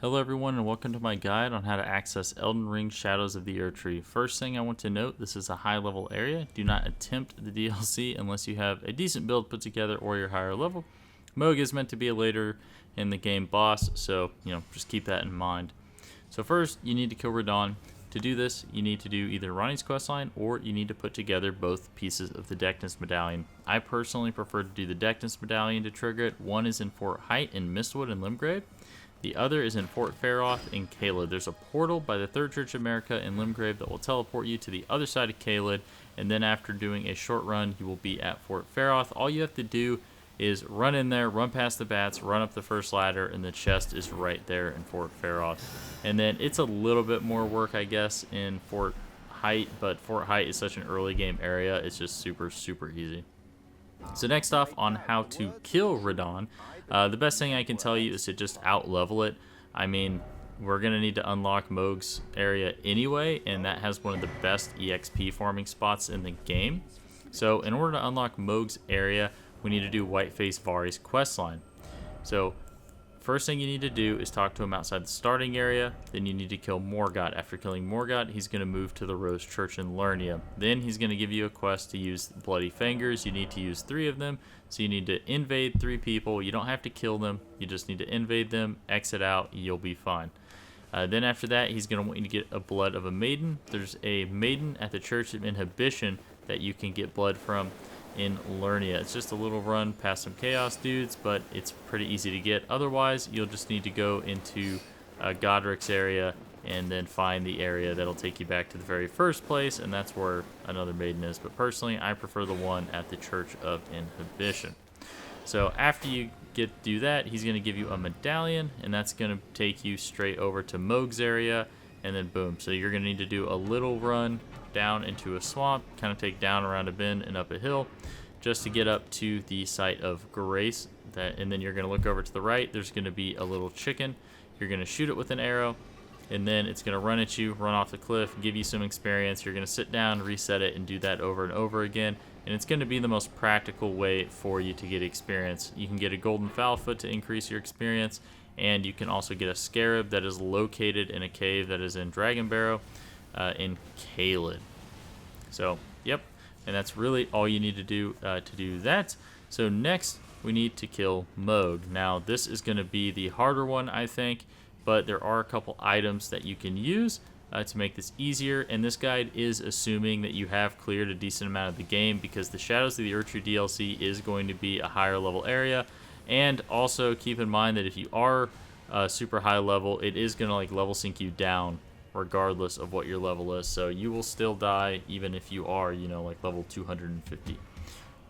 Hello everyone and welcome to my guide on how to access Elden Ring Shadows of the Erdtree. First thing I want to note, this is a high level area. Do not attempt the DLC unless you have a decent build put together or you're higher level. Mohg is meant to be a later in the game boss, so just keep that in mind. So first you need to kill Radahn. To do this, you need to do either Ronnie's questline or you need to put together both pieces of the Deckness Medallion. I personally prefer to do the Deckness Medallion to trigger it. One is in Fort Height in Mistwood and Limgrave. The other is in Fort Faroth in Caelid. There's a portal by the Third Church of America in Limgrave that will teleport you to the other side of Caelid, and then after doing a short run, you will be at Fort Faroth. All you have to do is run in there, run past the bats, run up the first ladder, and the chest is right there in Fort Faroth. And then it's a little bit more work, I guess, in Fort Height, but Fort Height is such an early game area, it's just super, super easy. So next off on how to kill Radahn, the best thing I can tell you is to just out-level it. I mean, we're going to need to unlock Mohg's area anyway, and that has one of the best EXP farming spots in the game. So in order to unlock Mohg's area, we need to do Whiteface Varre's questline. So first thing you need to do is talk to him outside the starting area. Then you need to kill Morgott. After killing Morgott, he's going to move to the Rose Church in Lernia. Then he's going to give you a quest to use Bloody Fingers. You need to use 3 of them. So you need to invade 3 people. You don't have to kill them. You just need to invade them, exit out, you'll be fine. Then after that, he's going to want you to get a blood of a maiden. There's a maiden at the Church of Inhibition that you can get blood from in Lernia. It's just a little run past some chaos dudes, but it's pretty easy to get. Otherwise, you'll just need to go into Godric's area and then find the area that'll take you back to the very first place, and that's where another maiden is. But personally, I prefer the one at the Church of Inhibition. So after you do that, he's going to give you a medallion, and that's going to take you straight over to Mohg's area, and then boom. So you're going to need to do a little run down into a swamp, kind of take down around a bend and up a hill just to get up to the site of Grace. And then you're going to look over to the right. There's going to be a little chicken. You're going to shoot it with an arrow, and then it's going to run at you, run off the cliff, give you some experience. You're going to sit down, reset it, and do that over and over again, and it's going to be the most practical way for you to get experience. You can get a golden foulfoot to increase your experience, and you can also get a scarab that is located in a cave that is in Dragonbarrow in Caelid. So, yep, and that's really all you need to do that. So next, we need to kill Mohg. Now, this is going to be the harder one, I think, but there are a couple items that you can use to make this easier, and this guide is assuming that you have cleared a decent amount of the game, because the Shadows of the Erdtree DLC is going to be a higher level area. And also keep in mind that if you are super high level, it is going to like level sync you down regardless of what your level is, so you will still die even if you are like level 250.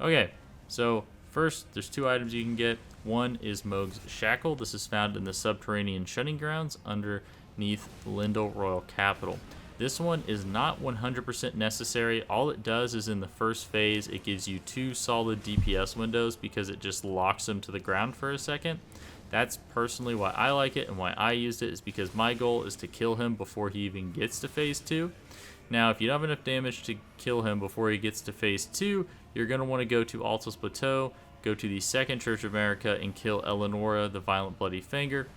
Okay, so first there's 2 items you can get. One is Mohg's shackle. This is found in the subterranean shunning grounds underneath Lindell Royal Capital. This one is not 100% necessary. All it does is in the first phase it gives you 2 solid DPS windows because it just locks them to the ground for a second. That's personally why I like it, and why I used it is because my goal is to kill him before he even gets to phase 2. Now, if you don't have enough damage to kill him before he gets to phase 2, you're going to want to go to Altus Plateau, go to the Second Church of America, and kill Eleonora, the Violent Bloody Finger.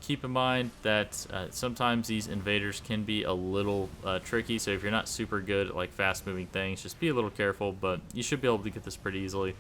Keep in mind that sometimes these invaders can be a little tricky, so if you're not super good at like fast-moving things, just be a little careful, but you should be able to get this pretty easily.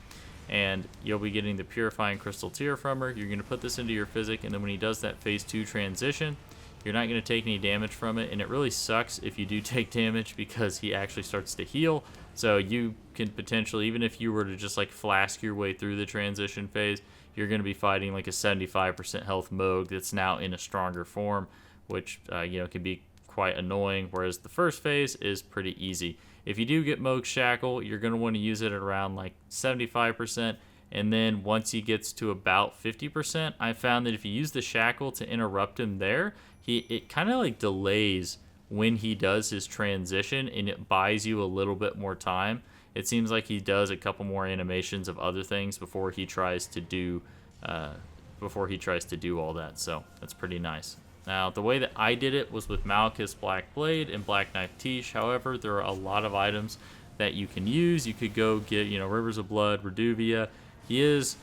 And you'll be getting the Purifying Crystal Tear from her. You're going to put this into your physic, and then when he does that phase 2 transition, you're not going to take any damage from it, and it really sucks if you do take damage because he actually starts to heal. So you can potentially, even if you were to just like flask your way through the transition phase, you're going to be fighting like a 75% health Mohg that's now in a stronger form, which can be quite annoying, whereas the first phase is pretty easy. If you do get Mohg's shackle, you're going to want to use it at around like 75%, and then once he gets to about 50%, I found that if you use the shackle to interrupt him there, it kind of like delays when he does his transition, and it buys you a little bit more time. It seems like he does a couple more animations of other things before he tries to do all that, so that's pretty nice. Now, the way that I did it was with Malekith's Black Blade and Black Knife Tish. However, there are a lot of items that you can use. You could go get, Rivers of Blood, Reduvia. He is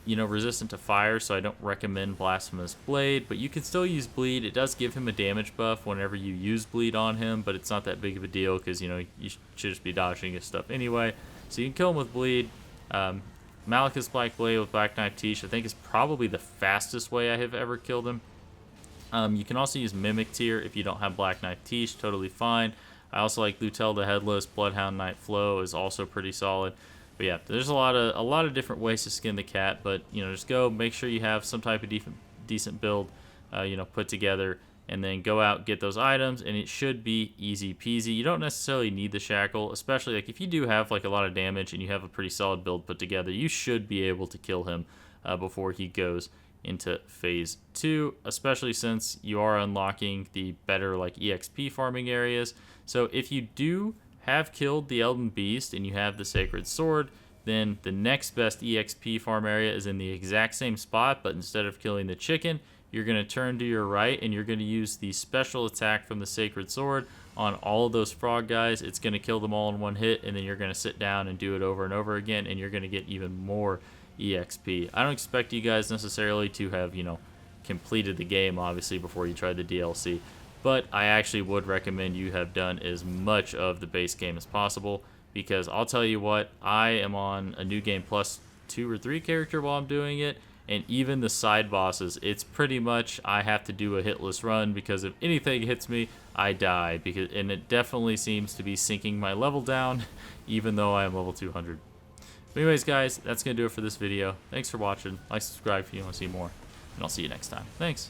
resistant to fire, so I don't recommend Blasphemous Blade, but you can still use Bleed. It does give him a damage buff whenever you use Bleed on him, but it's not that big of a deal because, you should just be dodging his stuff anyway. So you can kill him with Bleed. Malekith's Black Blade with Black Knife Tish, I think, is probably the fastest way I have ever killed him. You can also use Mimic Tier if you don't have Black Knife Tish, totally fine. I also like Lutel the Headless. Bloodhound Night Flow is also pretty solid. But yeah, there's a lot of different ways to skin the cat, but just go make sure you have some type of decent build put together, and then go out, get those items, and it should be easy peasy. You don't necessarily need the shackle, especially like if you do have like a lot of damage and you have a pretty solid build put together, you should be able to kill him before he goes into phase 2, especially since you are unlocking the better like EXP farming areas. So if you do have killed the Elden Beast and you have the Sacred Sword, then the next best EXP farm area is in the exact same spot, but instead of killing the chicken, you're going to turn to your right and you're going to use the special attack from the Sacred Sword on all of those frog guys. It's going to kill them all in one hit, and then you're going to sit down and do it over and over again, and you're going to get even more EXP. I don't expect you guys necessarily to have, completed the game, obviously, before you try the DLC, but I actually would recommend you have done as much of the base game as possible, because I'll tell you what, I am on a New Game Plus 2 or 3 character while I'm doing it, and even the side bosses, it's pretty much I have to do a hitless run, because if anything hits me, I die, and it definitely seems to be sinking my level down, even though I am level 200. But anyways, guys, that's going to do it for this video. Thanks for watching. Like, subscribe if you want to see more, and I'll see you next time. Thanks.